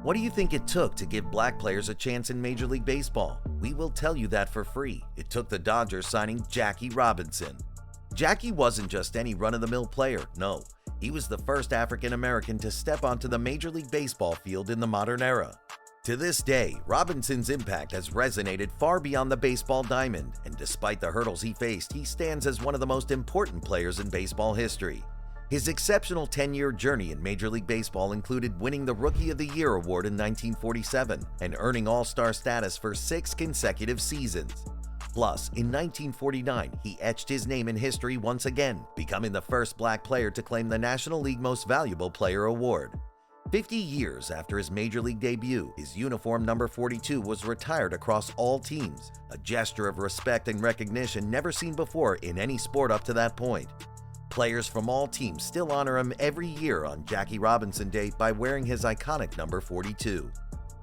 What do you think it took to give black players a chance in Major League Baseball? We will tell you that for free. It took the Dodgers signing Jackie Robinson. Jackie wasn't just any run-of-the-mill player, no. He was the first African-American to step onto the Major League Baseball field in the modern era. To this day, Robinson's impact has resonated far beyond the baseball diamond, and despite the hurdles he faced, he stands as one of the most important players in baseball history. His exceptional 10-year journey in Major League Baseball included winning the Rookie of the Year award in 1947 and earning All-Star status for 6 consecutive seasons. Plus, in 1949, he etched his name in history once again, becoming the first black player to claim the National League Most Valuable Player award. 50 years after his Major League debut, his uniform number 42 was retired across all teams, a gesture of respect and recognition never seen before in any sport up to that point. Players from all teams still honor him every year on Jackie Robinson Day by wearing his iconic number 42.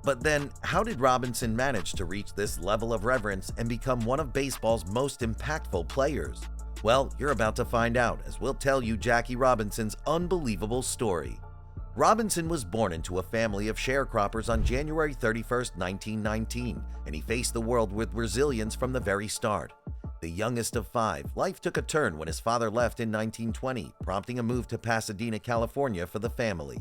But then, how did Robinson manage to reach this level of reverence and become one of baseball's most impactful players? Well, you're about to find out as we'll tell you Jackie Robinson's unbelievable story. Robinson was born into a family of sharecroppers on January 31, 1919, and he faced the world with resilience from the very start. The youngest of 5, life took a turn when his father left in 1920, prompting a move to Pasadena, California for the family.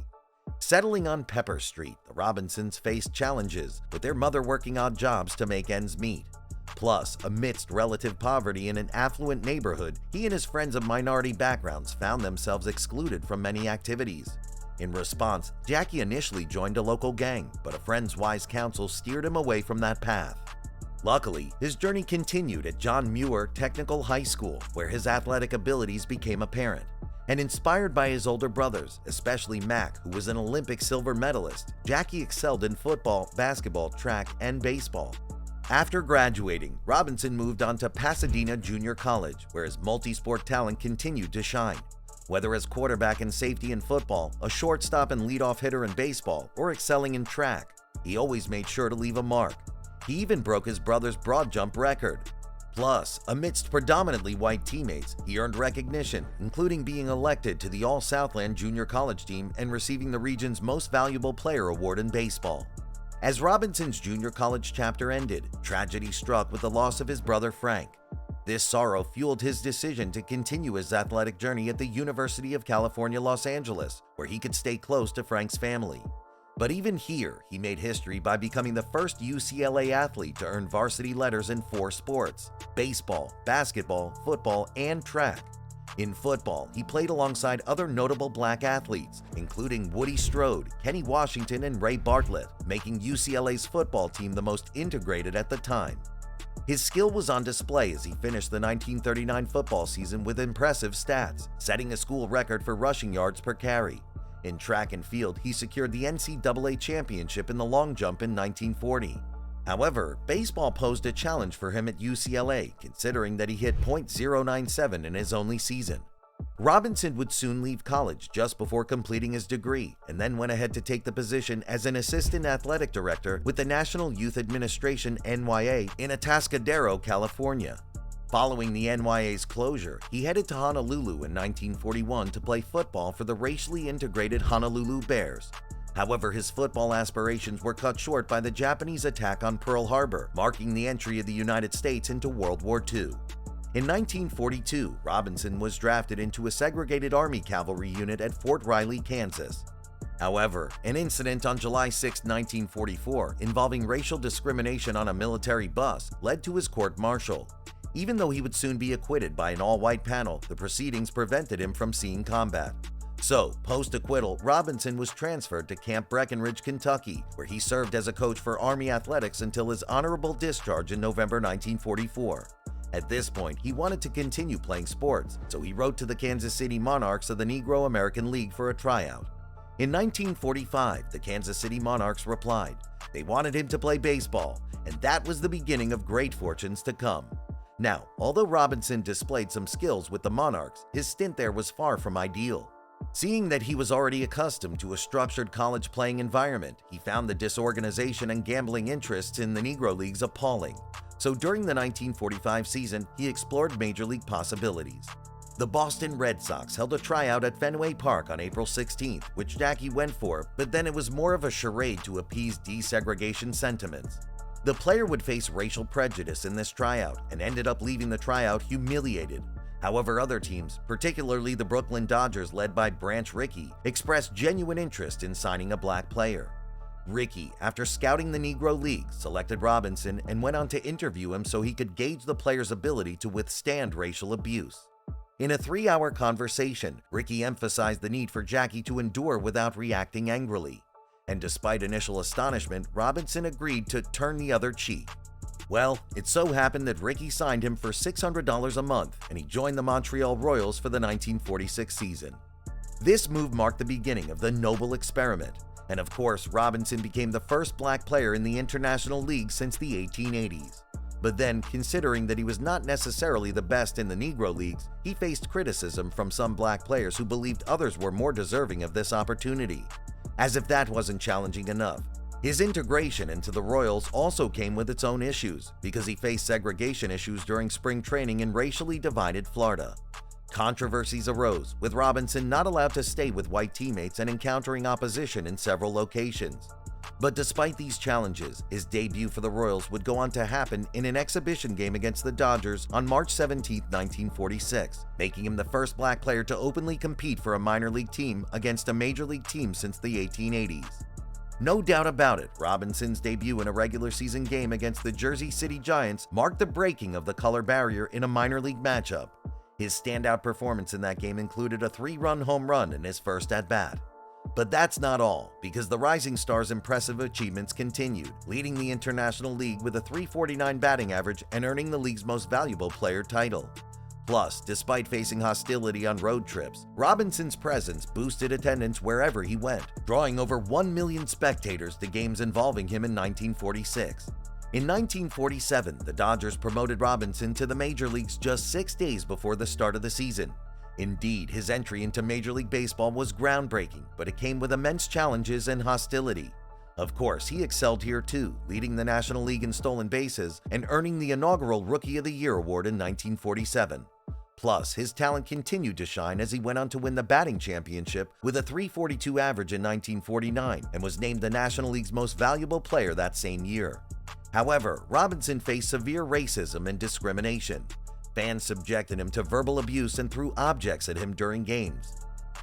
Settling on Pepper Street, the Robinsons faced challenges, with their mother working odd jobs to make ends meet. Plus, amidst relative poverty in an affluent neighborhood, he and his friends of minority backgrounds found themselves excluded from many activities. In response, Jackie initially joined a local gang, but a friend's wise counsel steered him away from that path. Luckily, his journey continued at John Muir Technical High School, where his athletic abilities became apparent. And inspired by his older brothers, especially Mac, who was an Olympic silver medalist, Jackie excelled in football, basketball, track, and baseball. After graduating, Robinson moved on to Pasadena Junior College, where his multi-sport talent continued to shine. Whether as quarterback and safety in football, a shortstop and leadoff hitter in baseball, or excelling in track, he always made sure to leave a mark. He even broke his brother's broad jump record. Plus, amidst predominantly white teammates, he earned recognition, including being elected to the All-Southland Junior College team and receiving the region's Most Valuable Player award in baseball. As Robinson's junior college chapter ended, tragedy struck with the loss of his brother Frank. This sorrow fueled his decision to continue his athletic journey at the University of California, Los Angeles, where he could stay close to Frank's family. But even here, he made history by becoming the first UCLA athlete to earn varsity letters in 4 sports: baseball, basketball, football, and track. In football, he played alongside other notable black athletes, including Woody Strode, Kenny Washington, and Ray Bartlett, making UCLA's football team the most integrated at the time. His skill was on display as he finished the 1939 football season with impressive stats, setting a school record for rushing yards per carry. In track and field, he secured the NCAA championship in the long jump in 1940. However, baseball posed a challenge for him at UCLA, considering that he hit .097 in his only season. Robinson would soon leave college just before completing his degree, and then went ahead to take the position as an assistant athletic director with the National Youth Administration (NYA) in Atascadero, California. Following the NYA's closure, he headed to Honolulu in 1941 to play football for the racially integrated Honolulu Bears. However, his football aspirations were cut short by the Japanese attack on Pearl Harbor, marking the entry of the United States into World War II. In 1942, Robinson was drafted into a segregated Army cavalry unit at Fort Riley, Kansas. However, an incident on July 6, 1944, involving racial discrimination on a military bus led to his court-martial. Even though he would soon be acquitted by an all-white panel, the proceedings prevented him from seeing combat. So, post-acquittal, Robinson was transferred to Camp Breckenridge, Kentucky, where he served as a coach for Army athletics until his honorable discharge in November 1944. At this point, he wanted to continue playing sports, so he wrote to the Kansas City Monarchs of the Negro American League for a tryout. In 1945, the Kansas City Monarchs replied. They wanted him to play baseball, and that was the beginning of great fortunes to come. Now, although Robinson displayed some skills with the Monarchs, his stint there was far from ideal. Seeing that he was already accustomed to a structured college playing environment, he found the disorganization and gambling interests in the Negro Leagues appalling. So during the 1945 season, he explored major league possibilities. The Boston Red Sox held a tryout at Fenway Park on April 16th, which Jackie went for, but then it was more of a charade to appease desegregation sentiments. The player would face racial prejudice in this tryout and ended up leaving the tryout humiliated. However, other teams, particularly the Brooklyn Dodgers led by Branch Rickey, expressed genuine interest in signing a black player. Rickey, after scouting the Negro League, selected Robinson and went on to interview him so he could gauge the player's ability to withstand racial abuse. In a 3-hour conversation, Rickey emphasized the need for Jackie to endure without reacting angrily. And despite initial astonishment, Robinson agreed to turn the other cheek. Well, it so happened that Rickey signed him for $600 a month, and he joined the Montreal Royals for the 1946 season. This move marked the beginning of the Noble experiment, and of course, Robinson became the first black player in the International League since the 1880s. But then, considering that he was not necessarily the best in the Negro Leagues, he faced criticism from some black players who believed others were more deserving of this opportunity. As if that wasn't challenging enough, his integration into the Royals also came with its own issues, because he faced segregation issues during spring training in racially divided Florida. Controversies arose, with Robinson not allowed to stay with white teammates and encountering opposition in several locations. But despite these challenges, his debut for the Royals would go on to happen in an exhibition game against the Dodgers on March 17, 1946, making him the first black player to openly compete for a minor league team against a major league team since the 1880s. No doubt about it, Robinson's debut in a regular season game against the Jersey City Giants marked the breaking of the color barrier in a minor league matchup. His standout performance in that game included a 3-run home run in his first at-bat. But that's not all, because the Rising Star's impressive achievements continued, leading the International League with a .349 batting average and earning the league's most valuable player title. Plus, despite facing hostility on road trips, Robinson's presence boosted attendance wherever he went, drawing over 1 million spectators to games involving him in 1946. In 1947, the Dodgers promoted Robinson to the major leagues just 6 days before the start of the season. Indeed, his entry into Major League Baseball was groundbreaking, but it came with immense challenges and hostility. Of course, he excelled here too, leading the National League in stolen bases and earning the inaugural Rookie of the Year award in 1947. Plus, his talent continued to shine as he went on to win the batting championship with a .342 average in 1949 and was named the National League's most valuable player that same year. However, Robinson faced severe racism and discrimination. Fans subjected him to verbal abuse and threw objects at him during games.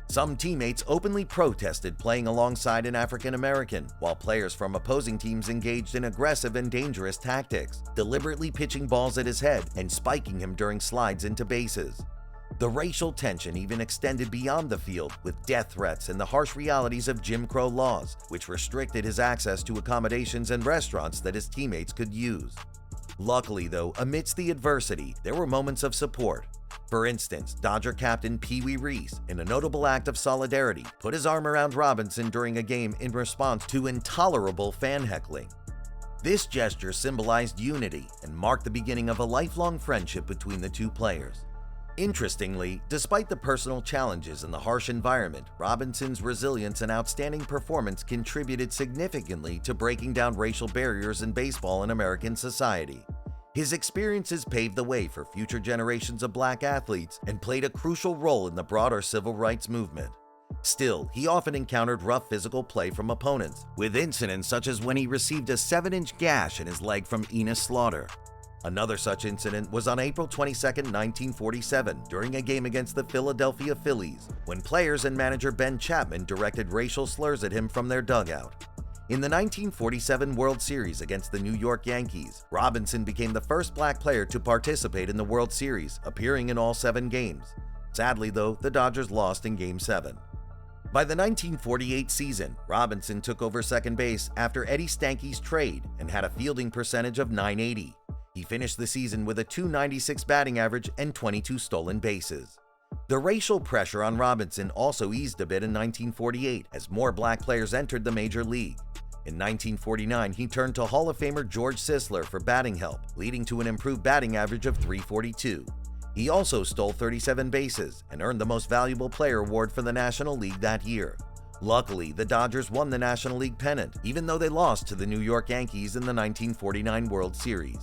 Some teammates openly protested playing alongside an African American, while players from opposing teams engaged in aggressive and dangerous tactics, deliberately pitching balls at his head and spiking him during slides into bases. The racial tension even extended beyond the field, with death threats and the harsh realities of Jim Crow laws, which restricted his access to accommodations and restaurants that his teammates could use. Luckily, though, amidst the adversity, there were moments of support. For instance, Dodger captain Pee Wee Reese, in a notable act of solidarity, put his arm around Robinson during a game in response to intolerable fan heckling. This gesture symbolized unity and marked the beginning of a lifelong friendship between the two players. Interestingly, despite the personal challenges and the harsh environment, Robinson's resilience and outstanding performance contributed significantly to breaking down racial barriers in baseball and American society. His experiences paved the way for future generations of black athletes and played a crucial role in the broader civil rights movement. Still, he often encountered rough physical play from opponents, with incidents such as when he received a 7-inch gash in his leg from Enos Slaughter. Another such incident was on April 22, 1947, during a game against the Philadelphia Phillies, when players and manager Ben Chapman directed racial slurs at him from their dugout. In the 1947 World Series against the New York Yankees, Robinson became the first black player to participate in the World Series, appearing in all 7 games. Sadly, though, the Dodgers lost in Game 7. By the 1948 season, Robinson took over second base after Eddie Stanky's trade and had a fielding percentage of .980. He finished the season with a .296 batting average and 22 stolen bases. The racial pressure on Robinson also eased a bit in 1948 as more black players entered the major league. In 1949, he turned to Hall of Famer George Sisler for batting help, leading to an improved batting average of .342. He also stole 37 bases and earned the Most Valuable Player award for the National League that year. Luckily, the Dodgers won the National League pennant, even though they lost to the New York Yankees in the 1949 World Series.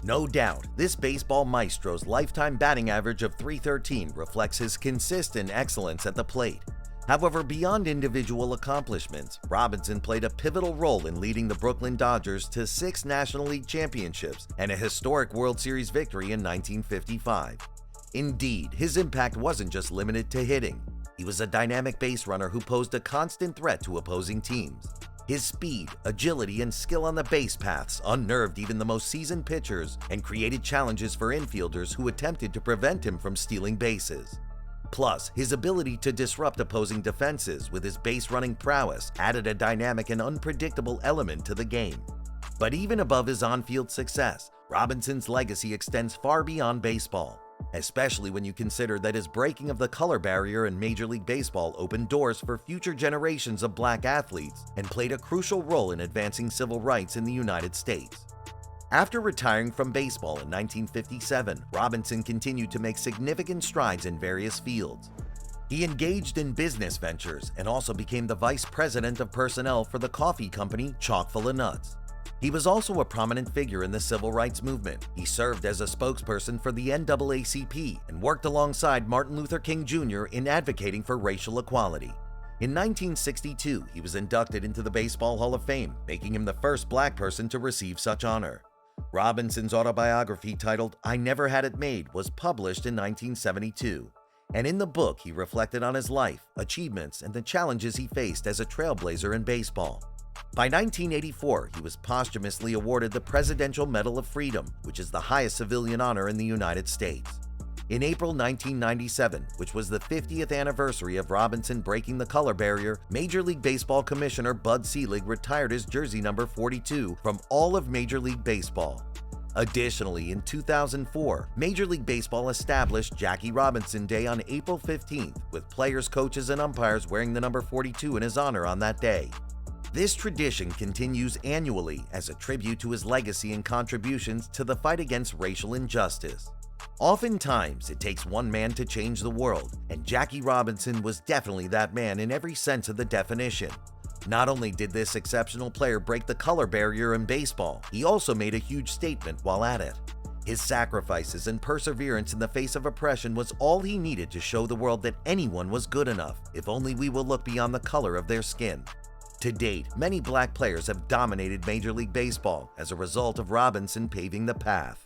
No doubt, this baseball maestro's lifetime batting average of .313 reflects his consistent excellence at the plate. However, beyond individual accomplishments, Robinson played a pivotal role in leading the Brooklyn Dodgers to 6 National League championships and a historic World Series victory in 1955. Indeed, his impact wasn't just limited to hitting. He was a dynamic base runner who posed a constant threat to opposing teams. His speed, agility, and skill on the base paths unnerved even the most seasoned pitchers and created challenges for infielders who attempted to prevent him from stealing bases. Plus, his ability to disrupt opposing defenses with his base-running prowess added a dynamic and unpredictable element to the game. But even above his on-field success, Robinson's legacy extends far beyond baseball, especially when you consider that his breaking of the color barrier in Major League Baseball opened doors for future generations of black athletes and played a crucial role in advancing civil rights in the United States. After retiring from baseball in 1957, Robinson continued to make significant strides in various fields. He engaged in business ventures and also became the vice president of personnel for the coffee company Chock-full of Nuts. He was also a prominent figure in the civil rights movement. He served as a spokesperson for the NAACP and worked alongside Martin Luther King Jr. in advocating for racial equality. In 1962, he was inducted into the Baseball Hall of Fame, making him the first black person to receive such honor. Robinson's autobiography titled "I Never Had It Made" was published in 1972, and in the book he reflected on his life, achievements, and the challenges he faced as a trailblazer in baseball. By 1984, he was posthumously awarded the Presidential Medal of Freedom, which is the highest civilian honor in the United States. In April 1997, which was the 50th anniversary of Robinson breaking the color barrier, Major League Baseball Commissioner Bud Selig retired his jersey number 42 from all of Major League Baseball. Additionally, in 2004, Major League Baseball established Jackie Robinson Day on April 15th, with players, coaches, and umpires wearing the number 42 in his honor on that day. This tradition continues annually as a tribute to his legacy and contributions to the fight against racial injustice. Oftentimes, it takes one man to change the world, and Jackie Robinson was definitely that man in every sense of the definition. Not only did this exceptional player break the color barrier in baseball, he also made a huge statement while at it. His sacrifices and perseverance in the face of oppression was all he needed to show the world that anyone was good enough, if only we will look beyond the color of their skin. To date, many black players have dominated Major League Baseball as a result of Robinson paving the path.